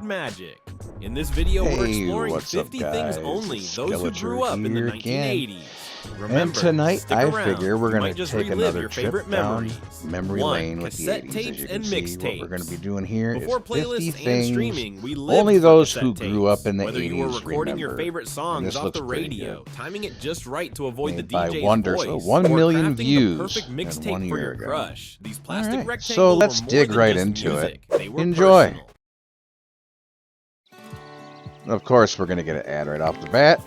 Magic. In this video, we're Hey, exploring what's 50 up, things guys? only It's those who grew Skeletor up in the here again. 1980s. Remember, And tonight, stick I around. figure we're You going might to just take relive another your trip favorite down memories. memory lane with the Cassette 80s. As tapes you and can see, what we're going to be mixtapes. doing here is Before 50 playlists and things streaming, we lived only for those cassette who grew up in the tapes. 80s Whether you were recording your remember. favorite And songs this off looks the pretty radio, good. timing it just right to avoid Made the by DJ's Wonder, voice, so 1 or million crafting views the perfect in mixtape 1 for year your ago. crush. These plastic Alright, rectangles so let's were more dig than right just into music. it. They were Enjoy. personal. Of course, we're going to get an ad right off the bat.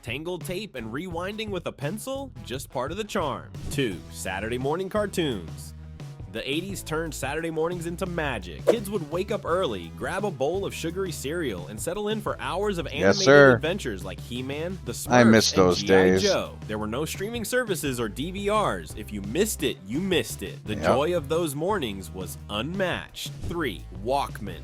Tangled tape and rewinding with a pencil? Just part of the charm. 2. Saturday morning cartoons. The 80s turned Saturday mornings into magic. Kids would wake up early, grab a bowl of sugary cereal, and settle in for hours of animated adventures like He-Man, the Smurfs, I miss those and days. G.I. Joe. There were no streaming services or DVRs. If you missed it, you missed it. The Yep. joy of those mornings was unmatched. 3. Walkman.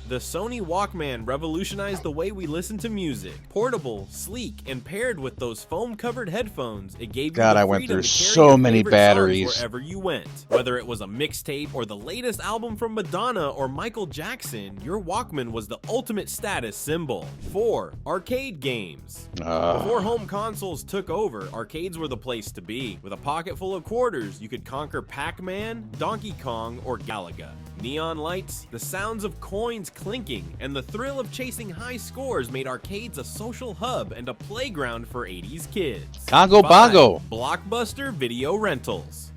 The Sony Walkman revolutionized the way we listen to music. Portable, sleek, and paired with those foam-covered headphones, it gave God, you the I went freedom through to carry so your many favorite batteries. songs wherever you went. Whether it was a mixtape or the latest album from Madonna or Michael Jackson, your Walkman was the ultimate status symbol. 4. Arcade games. Before home consoles took over, arcades were the place to be. With a pocket full of quarters, you could conquer Pac-Man, Donkey Kong, or Galaga. Neon lights, the sounds of coins clinking, and the thrill of chasing high scores made arcades a social hub and a playground for 80s kids. Congo 5. Bongo. Blockbuster video rentals.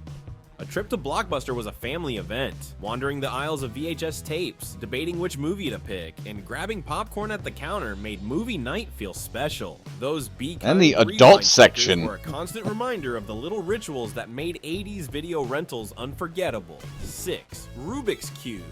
A trip to Blockbuster was a family event. Wandering the aisles of VHS tapes, debating which movie to pick, and grabbing popcorn at the counter made movie night feel special. Those And the rewind adult stickers section. were a constant reminder of the little rituals that made 80s video rentals unforgettable. 6. Rubik's Cube.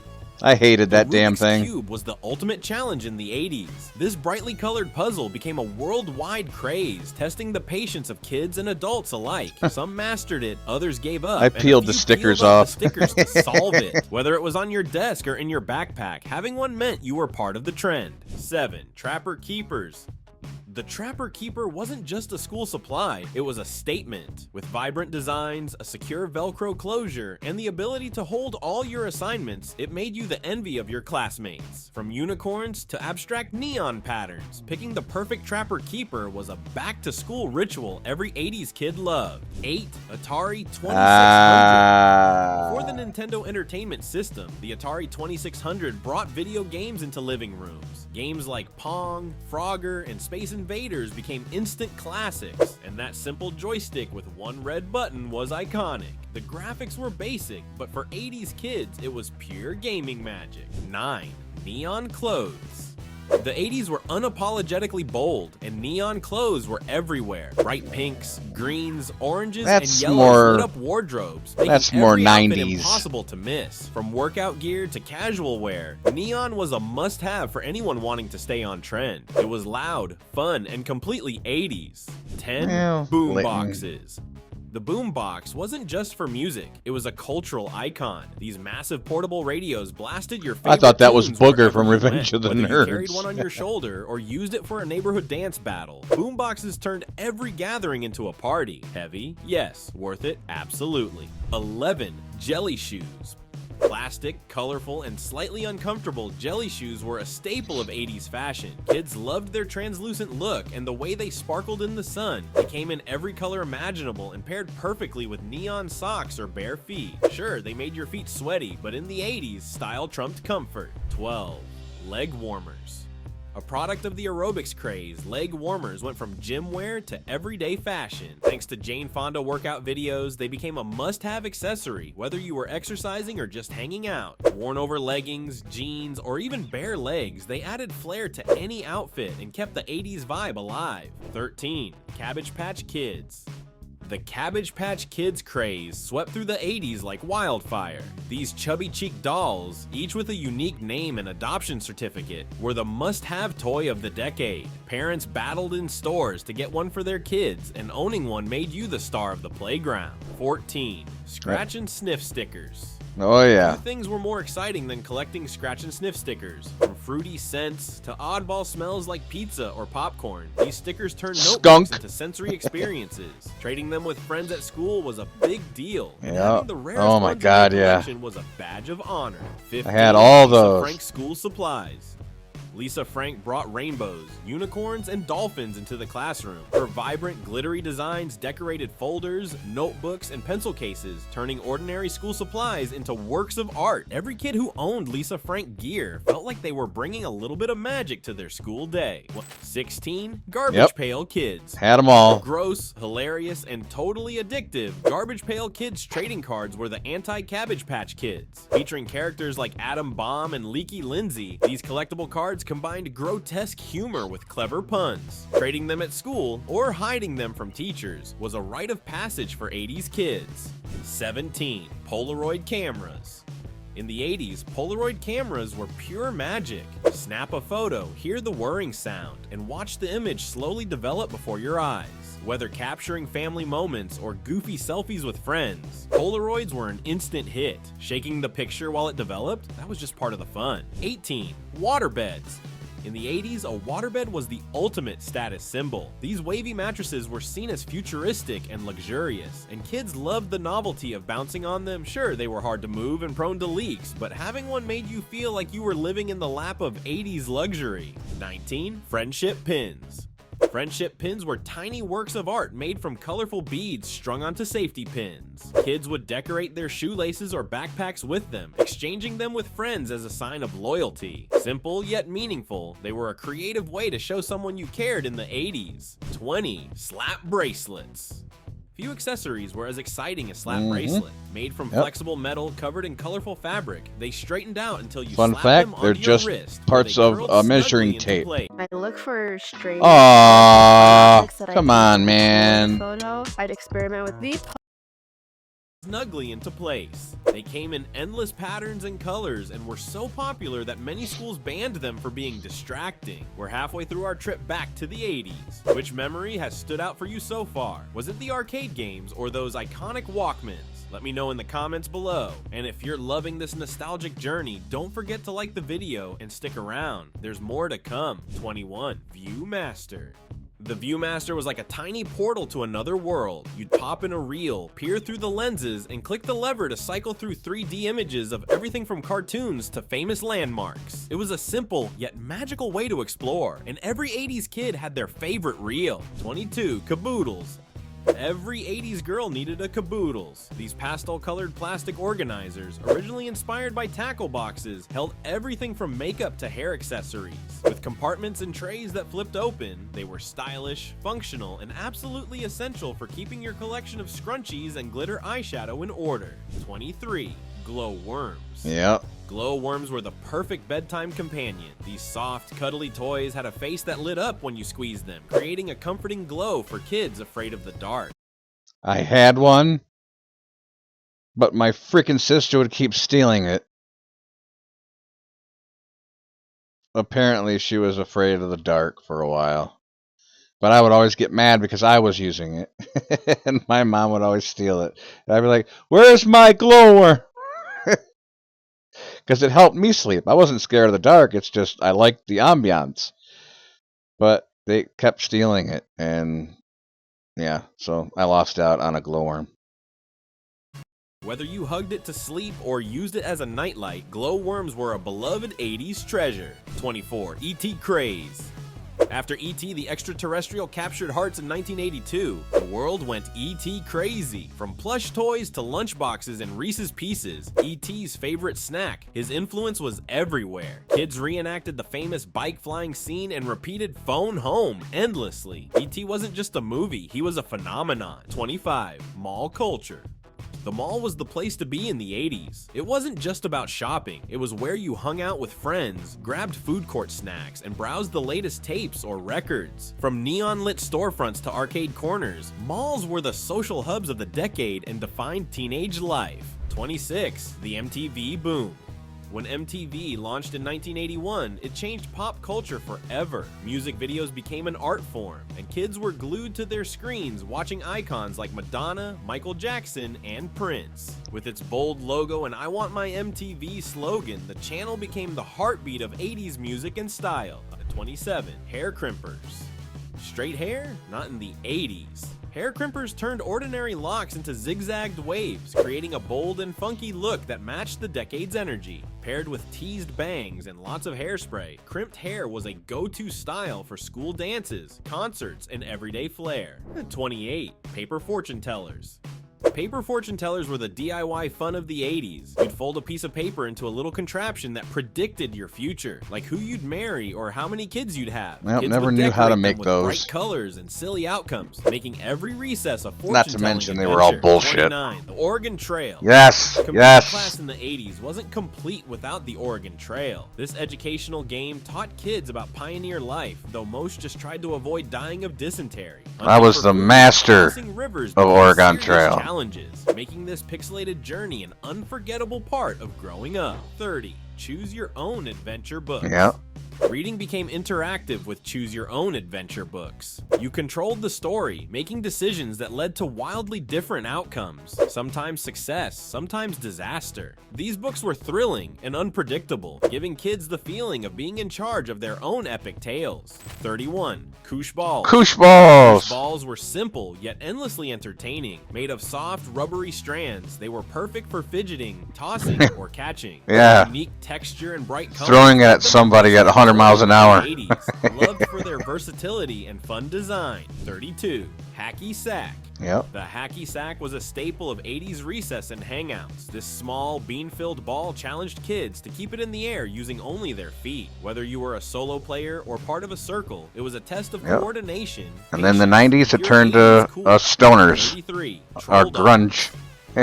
I hated that The damn Rubik's thing. Cube was the ultimate challenge in the 80s. This brightly colored puzzle became a worldwide craze, testing the patience of kids and adults alike. Some mastered it, others gave up. I and a peeled the few stickers peeled up off. the stickers to solve it. Whether it was on your desk or in your backpack, having one meant you were part of the trend. 7. Trapper Keepers. The Trapper Keeper wasn't just a school supply, it was a statement. With vibrant designs, a secure Velcro closure, and the ability to hold all your assignments, it made you the envy of your classmates. From unicorns to abstract neon patterns, picking the perfect Trapper Keeper was a back-to-school ritual every 80s kid loved. 8. Atari 2600. Before the Nintendo Entertainment System, the Atari 2600 brought video games into living rooms. Games like Pong, Frogger, and Space Invaders became instant classics, and that simple joystick with one red button was iconic. The graphics were basic, but for 80s kids, it was pure gaming magic. 9. Neon clothes. The 80s were unapologetically bold, and neon clothes were everywhere. Bright pinks, greens, oranges, That's and yellows more- lit up wardrobes, making that's more every outfit 90s. impossible to miss. From workout gear to casual wear, neon was a must-have for anyone wanting to stay on trend. It was loud, fun, and completely 80s. 10. Well, Boom lit- boxes. The boombox wasn't just for music, it was a cultural icon. These massive portable radios blasted your favorite I thought that was tunes Booger wherever from you Revenge went. of the Whether you Nerds. carried one on your shoulder or used it for a neighborhood dance battle, boomboxes turned every gathering into a party. Heavy? Yes. Worth it? Absolutely. 11. Jelly shoes. Plastic, colorful, and slightly uncomfortable, jelly shoes were a staple of 80s fashion. Kids loved their translucent look and the way they sparkled in the sun. They came in every color imaginable and paired perfectly with neon socks or bare feet. Sure, they made your feet sweaty, but in the 80s, style trumped comfort. 12. Leg warmers. A product of the aerobics craze, leg warmers went from gym wear to everyday fashion. Thanks to Jane Fonda workout videos, they became a must-have accessory, whether you were exercising or just hanging out. Worn over leggings, jeans, or even bare legs, they added flair to any outfit and kept the 80s vibe alive. 13. Cabbage Patch Kids. The Cabbage Patch Kids craze swept through the 80s like wildfire. These chubby-cheeked dolls, each with a unique name and adoption certificate, were the must-have toy of the decade. Parents battled in stores to get one for their kids, and owning one made you the star of the playground. 14. Scratch and sniff stickers. Oh yeah. Few things were more exciting than collecting scratch and sniff stickers. From fruity scents to oddball smells like pizza or popcorn, these stickers turned notebooks into sensory experiences. Trading them with friends at school was a big deal. And having the rarest oh my ones god, in your yeah. collection was a badge of honor. 15, I had all Lisa those. Frank school supplies. Lisa Frank brought rainbows, unicorns, and dolphins into the classroom. Her vibrant, glittery designs decorated folders, notebooks, and pencil cases, turning ordinary school supplies into works of art. Every kid who owned Lisa Frank gear felt like they were bringing a little bit of magic to their school day. 16. Garbage Pail Kids. Had them all. Gross, hilarious, and totally addictive, Garbage Pail Kids trading cards were the anti-Cabbage Patch Kids. Featuring characters like Atom Bomb and Leaky Lindsay, these collectible cards combined grotesque humor with clever puns. Trading them at school, or hiding them from teachers, was a rite of passage for 80s kids. 17. Polaroid cameras. In the 80s, Polaroid cameras were pure magic. Snap a photo, hear the whirring sound, and watch the image slowly develop before your eyes. Whether capturing family moments or goofy selfies with friends, Polaroids were an instant hit. Shaking the picture while it developed, that was just part of the fun. 18. Waterbeds. In the 80s, a waterbed was the ultimate status symbol. These wavy mattresses were seen as futuristic and luxurious, and kids loved the novelty of bouncing on them. Sure, they were hard to move and prone to leaks, but having one made you feel like you were living in the lap of 80s luxury. 19. Friendship pins. Friendship pins were tiny works of art made from colorful beads strung onto safety pins. Kids would decorate their shoelaces or backpacks with them, exchanging them with friends as a sign of loyalty. Simple yet meaningful, they were a creative way to show someone you cared in the 80s. 20. Slap bracelets. Few accessories were as exciting as slap bracelet. Made from flexible metal covered in colorful fabric, they straightened out until you Fun slapped fact, them they're onto your just wrist, parts where they of curled a snugly measuring into tape. place. I look for strange Aww, graphics that I come can on, use in a man. photo. I'd experiment with these. Snugly into place. They came in endless patterns and colors and were so popular that many schools banned them for being distracting. We're halfway through our trip back to the 80s. Which memory has stood out for you so far? Was it the arcade games or those iconic Walkmans? Let me know in the comments below. And if you're loving this nostalgic journey, don't forget to like the video and stick around. There's more to come. 21. Viewmaster. The Viewmaster was like a tiny portal to another world. You'd pop in a reel, peer through the lenses, and click the lever to cycle through 3D images of everything from cartoons to famous landmarks. It was a simple yet magical way to explore, and every 80s kid had their favorite reel. 22. Caboodles. Every 80s girl needed a caboodles. These pastel-colored plastic organizers, originally inspired by tackle boxes, held everything from makeup to hair accessories. With compartments and trays that flipped open, they were stylish, functional, and absolutely essential for keeping your collection of scrunchies and glitter eyeshadow in order. 23. Glow worms. Yep. Glow worms were the perfect bedtime companion. These soft, cuddly toys had a face that lit up when you squeezed them, creating a comforting glow for kids afraid of the dark. I had one, but my freaking sister would keep stealing it. Apparently, she was afraid of the dark for a while. But I would always get mad because I was using it. And my mom would always steal it. And I'd be like, "Where's my glow worm?" Because it helped me sleep. I wasn't scared of the dark. It's just I liked the ambiance. But they kept stealing it. And yeah, so I lost out on a glowworm. Whether you hugged it to sleep or used it as a nightlight, glowworms were a beloved 80s treasure. 24. E.T. craze. After E.T. the Extraterrestrial captured hearts in 1982, the world went E.T. crazy. From plush toys to lunchboxes and Reese's Pieces, E.T.'s favorite snack, his influence was everywhere. Kids reenacted the famous bike flying scene and repeated "Phone Home" endlessly. E.T. wasn't just a movie, he was a phenomenon. 25. Mall culture. The mall was the place to be in the 80s. It wasn't just about shopping, it was where you hung out with friends, grabbed food court snacks, and browsed the latest tapes or records. From neon-lit storefronts to arcade corners, malls were the social hubs of the decade and defined teenage life. 26. The MTV boom. When MTV launched in 1981, it changed pop culture forever. Music videos became an art form, and kids were glued to their screens watching icons like Madonna, Michael Jackson, and Prince. With its bold logo and "I Want My MTV" slogan, the channel became the heartbeat of 80s music and style. 27. Hair crimpers. Straight hair? Not in the 80s. Hair crimpers turned ordinary locks into zigzagged waves, creating a bold and funky look that matched the decade's energy. Paired with teased bangs and lots of hairspray, crimped hair was a go-to style for school dances, concerts, and everyday flair. 28. Paper fortune tellers. Paper fortune tellers were the DIY fun of the 80s. You'd fold a piece of paper into a little contraption that predicted your future, like who you'd marry or how many kids you'd have. Well, Kids never would knew how to decorate them make with those. bright colors and silly outcomes, making every recess a fortune Not to mention they were all bullshit. 29. The Oregon Trail. Yes, Computer yes. class in the 80s wasn't complete without the Oregon Trail. This educational game taught kids about pioneer life, though most just tried to avoid dying of dysentery. I was the master of Oregon Trail. Challenges, making this pixelated journey an unforgettable part of growing up. 30. Choose your own adventure books. Yep. Reading became interactive with Choose Your Own Adventure books. You controlled the story, making decisions that led to wildly different outcomes, sometimes success, sometimes disaster. These books were thrilling and unpredictable, giving kids the feeling of being in charge of their own epic tales. 31. Koosh balls. Koosh balls. Koosh balls were simple yet endlessly entertaining. Made of soft, rubbery strands, they were perfect for fidgeting, tossing, or catching. Yeah. Unique texture and bright colors. Throwing at somebody at 100 miles an hour. 80s, loved for their versatility and fun design. 32. Hacky sack. Yep. The hacky sack was a staple of 80s recess and hangouts. This small, bean-filled ball challenged kids to keep it in the air using only their feet. Whether you were a solo player or part of a circle, it was a test of coordination. And then the 90s, it Your turned 80s to cool. stoners. 33. Or Troll dolls. grunge.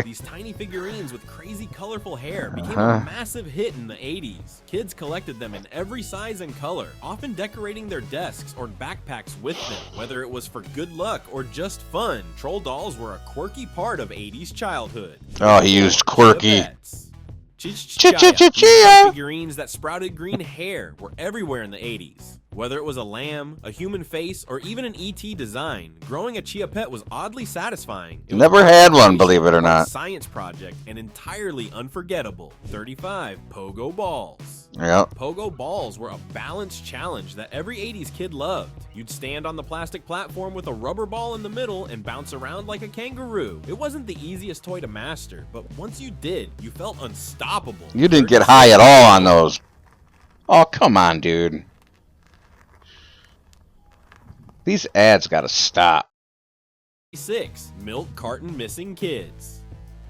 These tiny figurines with crazy colorful hair became a massive hit in the 80s. Kids collected them in every size and color, often decorating their desks or backpacks with them. Whether it was for good luck or just fun, troll dolls were a quirky part of 80s childhood. Oh, he used quirky. Chipettes. Ch-ch-ch-chia. Figurines that sprouted green hair were everywhere in the 80s. Whether it was a lamb, a human face, or even an ET design, growing a Chia Pet was oddly satisfying. It was Never had one, believe it or not. a science project and entirely unforgettable. 35. Pogo balls. Yep. Pogo balls were a balanced challenge that every 80s kid loved. You'd stand on the plastic platform with a rubber ball in the middle and bounce around like a kangaroo. It wasn't the easiest toy to master, but once you did, you felt unstoppable. You didn't get high at all on those. Oh, come on, dude. These ads gotta stop. 6. Milk carton missing kids.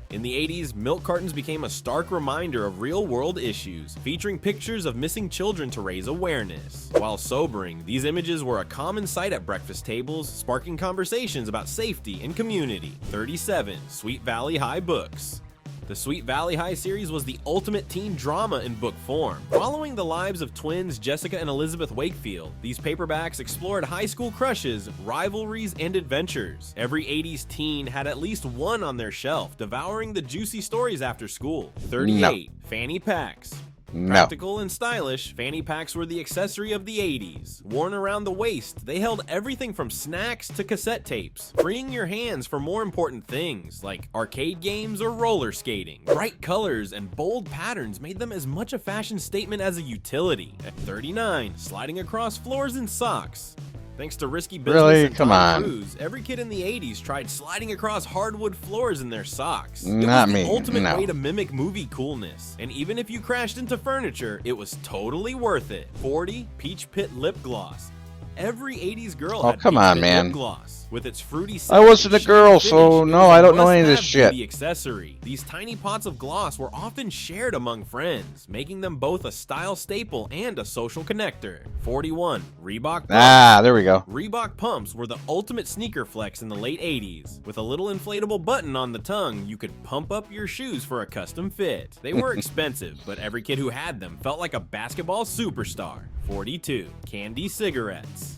In the 80s, milk cartons became a stark reminder of real-world issues, featuring pictures of missing children to raise awareness. While sobering, these images were a common sight at breakfast tables, sparking conversations about safety and community. 37. Sweet Valley High books. The Sweet Valley High series was the ultimate teen drama in book form. Following the lives of twins Jessica and Elizabeth Wakefield, these paperbacks explored high school crushes, rivalries, and adventures. Every 80s teen had at least one on their shelf, devouring the juicy stories after school. 38. Fanny packs. No. Practical and stylish, fanny packs were the accessory of the 80s. Worn around the waist, they held everything from snacks to cassette tapes, freeing your hands for more important things like arcade games or roller skating. Bright colors and bold patterns made them as much a fashion statement as a utility. At 39, sliding across floors in socks. Thanks to Risky Business Really? and Come Tom on. Cruise, every kid in the 80s tried sliding across hardwood floors in their socks. It Not was the me, ultimate no. way to mimic movie coolness. And even if you crashed into furniture, it was totally worth it. 40. Peach Pit lip gloss. Every 80s girl Oh, had come Peach on, Pit man. lip gloss. With its fruity I scent wasn't and a girl, shiny so finish, no, it was I a don't know any of this must-have shit. beauty accessory. These tiny pots of gloss were often shared among friends, making them both a style staple and a social connector. 41. Reebok pumps. Ah, there we go. Reebok pumps were the ultimate sneaker flex in the late 80s. With a little inflatable button on the tongue, you could pump up your shoes for a custom fit. They were expensive, but every kid who had them felt like a basketball superstar. 42. Candy cigarettes.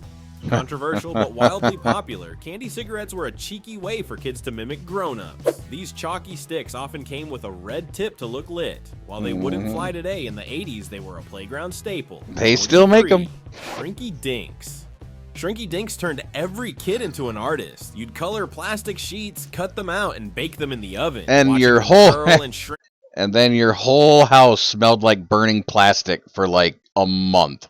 Controversial but wildly popular, candy cigarettes were a cheeky way for kids to mimic grown-ups. These chalky sticks often came with a red tip to look lit. While they wouldn't fly today, in the 80s they were a playground staple. They still make them. Shrinky Dinks. Shrinky Dinks turned every kid into an artist. You'd color plastic sheets, cut them out, and bake them in the oven. And watching your them whole curl and shrink. and then your whole house smelled like burning plastic for like a month.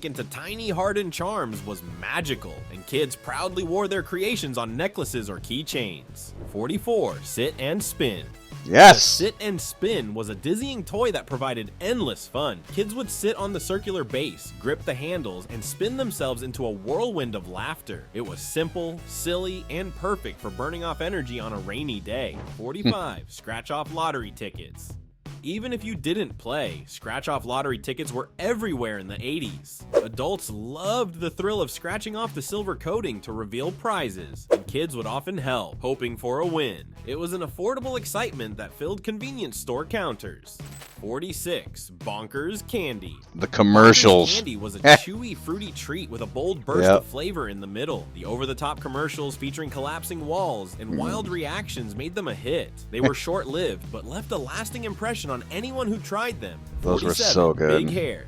Into tiny hardened charms was magical, and kids proudly wore their creations on necklaces or keychains. 44. Sit and Spin. Yes. Sit and Spin was a dizzying toy that provided endless fun. Kids would sit on the circular base, grip the handles, and spin themselves into a whirlwind of laughter. It was simple, silly, and perfect for burning off energy on a rainy day. 45. Scratch off lottery tickets. Even if you didn't play, scratch-off lottery tickets were everywhere in the 80s. Adults loved the thrill of scratching off the silver coating to reveal prizes, and kids would often help, hoping for a win. It was an affordable excitement that filled convenience store counters. 46. Bonkers Candy. The commercials. Bonkers Candy was a chewy, fruity treat with a bold burst Yep. of flavor in the middle. The over-the-top commercials featuring collapsing walls and wild reactions made them a hit. They were short-lived, but left a lasting impression on anyone who tried them. Those were 47, so good. Big Hair.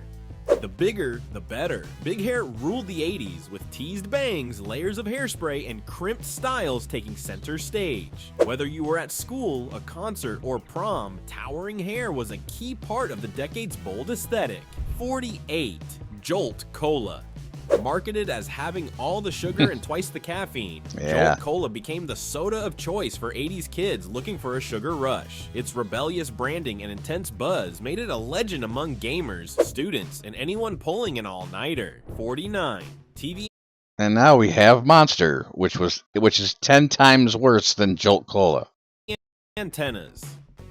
The bigger, the better. Big Hair ruled the 80s, with teased bangs, layers of hairspray, and crimped styles taking center stage. Whether you were at school, a concert, or prom, towering hair was a key part of the decade's bold aesthetic. 48. Jolt Cola. Marketed as having all the sugar and twice the caffeine, Yeah. Jolt Cola became the soda of choice for 80s kids looking for a sugar rush. Its rebellious branding and intense buzz made it a legend among gamers, students, and anyone pulling an all-nighter. 49. TV And now we have Monster, which is 10 times worse than Jolt Cola. antennas.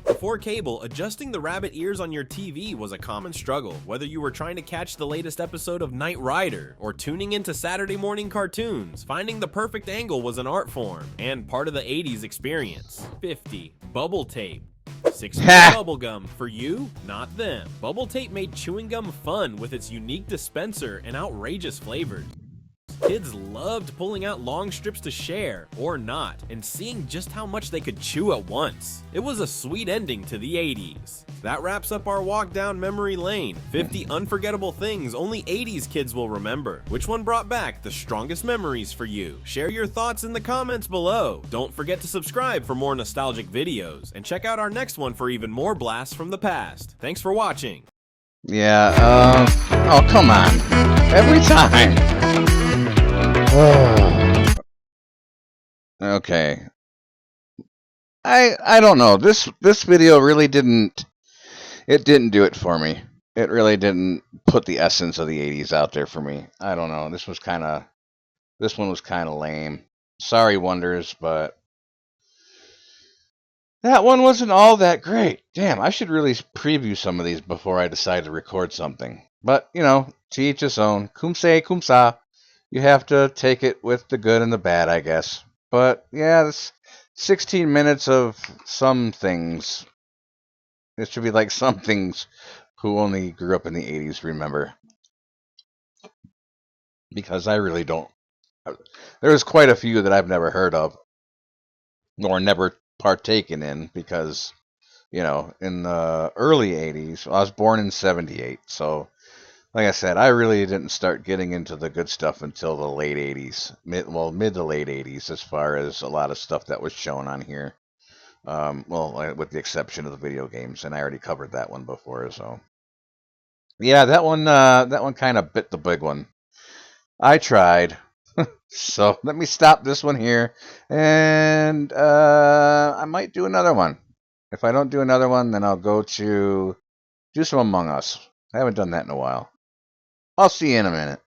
Before cable, adjusting the rabbit ears on your TV was a common struggle, whether you were trying to catch the latest episode of Knight Rider or tuning into Saturday morning cartoons. Finding the perfect angle was an art form and part of the 80s experience. 50. Bubble tape. 60 bubble gum. For you, not them. Bubble tape made chewing gum fun with its unique dispenser and outrageous flavors. Kids loved pulling out long strips to share, or not, and seeing just how much they could chew at once. It was a sweet ending to the 80s. That wraps up our walk down memory lane. 50 unforgettable things only 80s kids will remember. Which one brought back the strongest memories for you? Share your thoughts in the comments below. Don't forget to subscribe for more nostalgic videos, and check out our next one for even more blasts from the past. Thanks for watching. Yeah, oh, come on. Every time. Okay. I don't know. This video really didn't do it for me. It really didn't put the essence of the 80s out there for me. I don't know. This one was kind of lame. Sorry, Wonders, but that one wasn't all that great. Damn, I should really preview some of these before I decide to record something. But, you know, to each his own. Kumse, kumsa. You have to take it with the good and the bad, I guess. But, yeah, this 16 minutes of some things. It should be like some things who only grew up in the 80s remember. Because I really don't. There's quite a few that I've never heard of. Or never partaken in. Because, you know, in the early 80s, I was born in 78, so like I said, I really didn't start getting into the good stuff until the late 80s. Mid to late 80s, as far as a lot of stuff that was shown on here. Well, with the exception of the video games, and I already covered that one before, so. Yeah, that one kind of bit the big one. I tried. So, let me stop this one here, and I might do another one. If I don't do another one, then I'll go to do some Among Us. I haven't done that in a while. I'll see you in a minute.